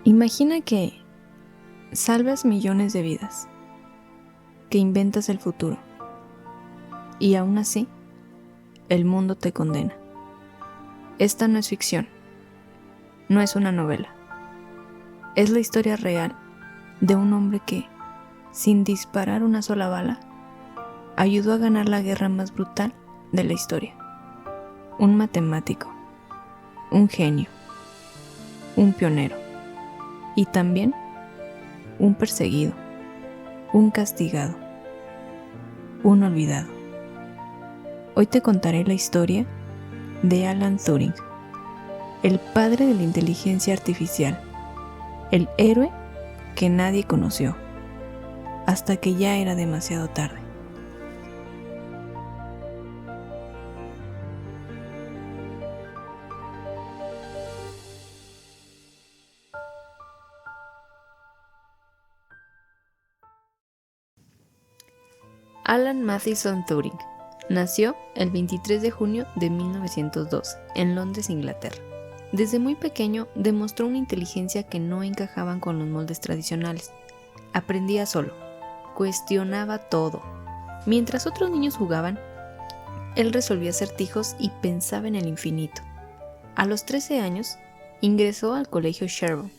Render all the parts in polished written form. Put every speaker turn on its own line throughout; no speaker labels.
Imagina que salvas millones de vidas, que inventas el futuro, y aún así, el mundo te condena. Esta no es ficción, no es una novela. Es la historia real de un hombre que, sin disparar una sola bala, ayudó a ganar la guerra más brutal de la historia. Un matemático, un genio, un pionero y también un perseguido, un castigado, un olvidado. Hoy te contaré la historia de Alan Turing, el padre de la inteligencia artificial, el héroe que nadie conoció, hasta que ya era demasiado tarde. Alan Mathieson Turing nació el 23 de junio de 1902 en Londres, Inglaterra. Desde muy pequeño demostró una inteligencia que no encajaban con los moldes tradicionales. Aprendía solo, cuestionaba todo. Mientras otros niños jugaban, él resolvía acertijos y pensaba en el infinito. A los 13 años, ingresó al colegio Sherborne,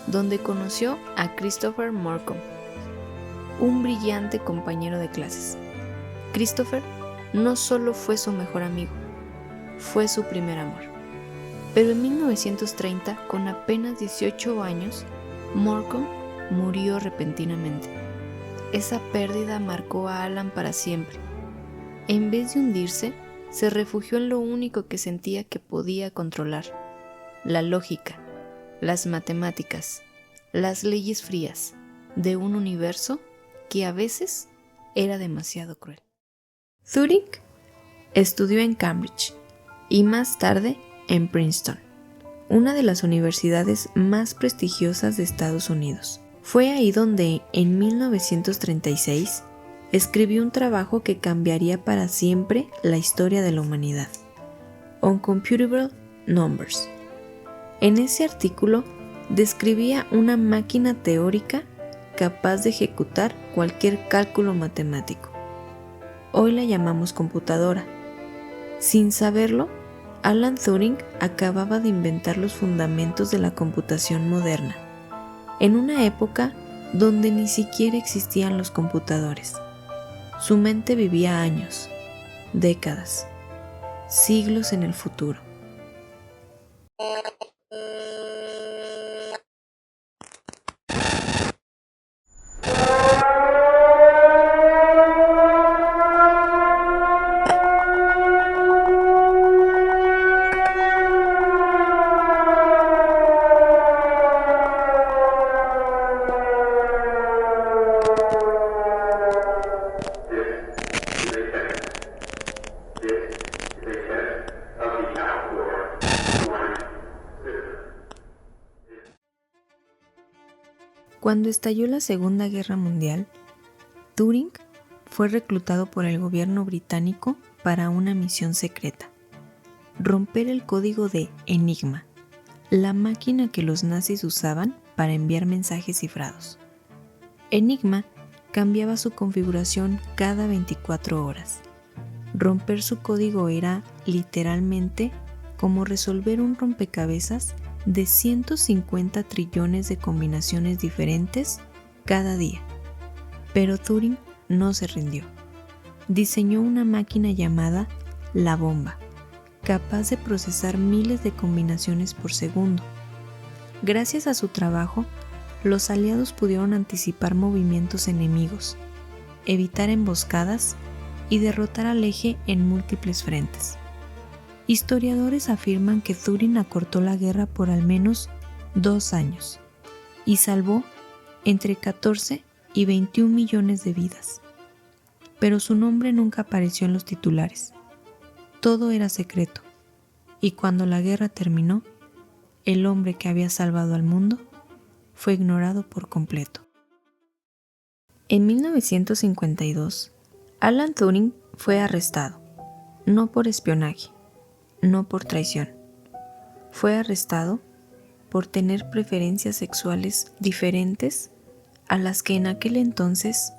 donde conoció a Christopher Morcom, un brillante compañero de clases. Christopher no solo fue su mejor amigo, fue su primer amor. Pero en 1930, con apenas 18 años, Morcom murió repentinamente. Esa pérdida marcó a Alan para siempre. En vez de hundirse, se refugió en lo único que sentía que podía controlar: la lógica, las matemáticas, las leyes frías de un universo que a veces era demasiado cruel. Turing estudió en Cambridge y más tarde en Princeton, una de las universidades más prestigiosas de Estados Unidos. Fue ahí donde, en 1936, escribió un trabajo que cambiaría para siempre la historia de la humanidad: Uncomputable Numbers. En ese artículo describía una máquina teórica capaz de ejecutar cualquier cálculo matemático. Hoy la llamamos computadora. Sin saberlo, Alan Turing acababa de inventar los fundamentos de la computación moderna, en una época donde ni siquiera existían los computadores. Su mente vivía años, décadas, siglos en el futuro. Cuando estalló la Segunda Guerra Mundial, Turing fue reclutado por el gobierno británico para una misión secreta: romper el código de Enigma, la máquina que los nazis usaban para enviar mensajes cifrados. Enigma cambiaba su configuración cada 24 horas. Romper su código era, literalmente, como resolver un rompecabezas de 150 trillones de combinaciones diferentes cada día. Pero Turing no se rindió. Diseñó una máquina llamada la bomba, capaz de procesar miles de combinaciones por segundo. Gracias a su trabajo, los aliados pudieron anticipar movimientos enemigos, evitar emboscadas y derrotar al eje en múltiples frentes. Historiadores afirman que Turing acortó la guerra por al menos 2 años y salvó entre 14 y 21 millones de vidas. Pero su nombre nunca apareció en los titulares. Todo era secreto, y cuando la guerra terminó, el hombre que había salvado al mundo fue ignorado por completo. En 1952, Alan Turing fue arrestado, no por espionaje, no por traición. Fue arrestado por tener preferencias sexuales diferentes a las que en aquel entonces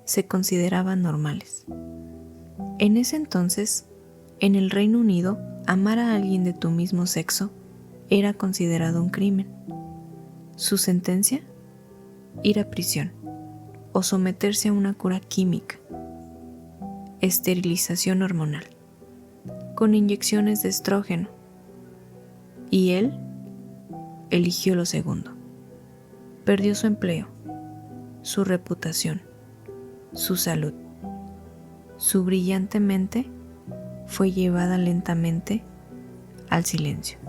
se consideraban normales. En ese entonces, en el Reino Unido, amar a alguien de tu mismo sexo era considerado un crimen. Su sentencia: ir a prisión o someterse a una cura química, esterilización hormonal, con inyecciones de estrógeno. Y él eligió lo segundo. Perdió su empleo, su reputación, su salud. Su brillante mente fue llevada lentamente al silencio.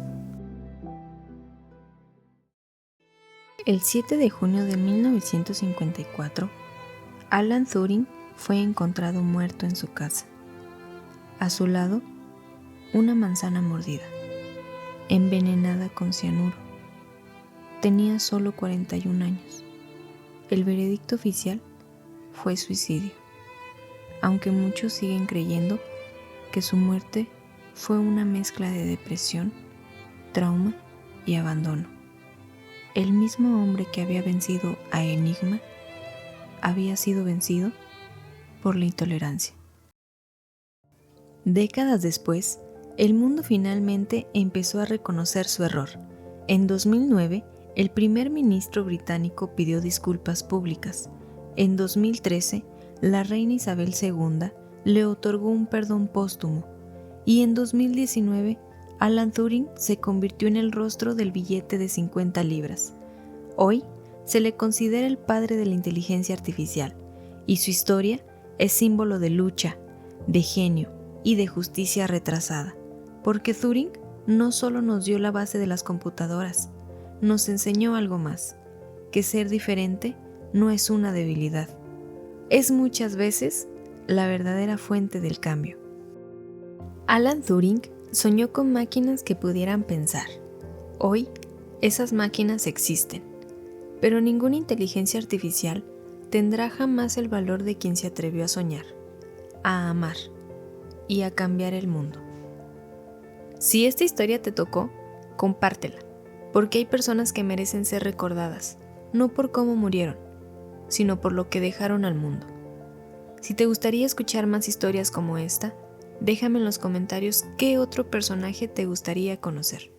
El 7 de junio de 1954, Alan Turing fue encontrado muerto en su casa. A su lado, una manzana mordida, envenenada con cianuro. Tenía solo 41 años. El veredicto oficial fue suicidio, aunque muchos siguen creyendo que su muerte fue una mezcla de depresión, trauma y abandono. El mismo hombre que había vencido a Enigma había sido vencido por la intolerancia. Décadas después, el mundo finalmente empezó a reconocer su error. En 2009, el primer ministro británico pidió disculpas públicas. En 2013, la reina Isabel II le otorgó un perdón póstumo. Y en 2019, Alan Turing se convirtió en el rostro del billete de 50 libras. Hoy se le considera el padre de la inteligencia artificial, y su historia es símbolo de lucha, de genio y de justicia retrasada, porque Turing no solo nos dio la base de las computadoras, nos enseñó algo más, que ser diferente no es una debilidad, es muchas veces la verdadera fuente del cambio. Alan Turing soñó con máquinas que pudieran pensar. Hoy, esas máquinas existen, pero ninguna inteligencia artificial tendrá jamás el valor de quien se atrevió a soñar, a amar y a cambiar el mundo. Si esta historia te tocó, compártela, porque hay personas que merecen ser recordadas, no por cómo murieron, sino por lo que dejaron al mundo. Si te gustaría escuchar más historias como esta, déjame en los comentarios qué otro personaje te gustaría conocer.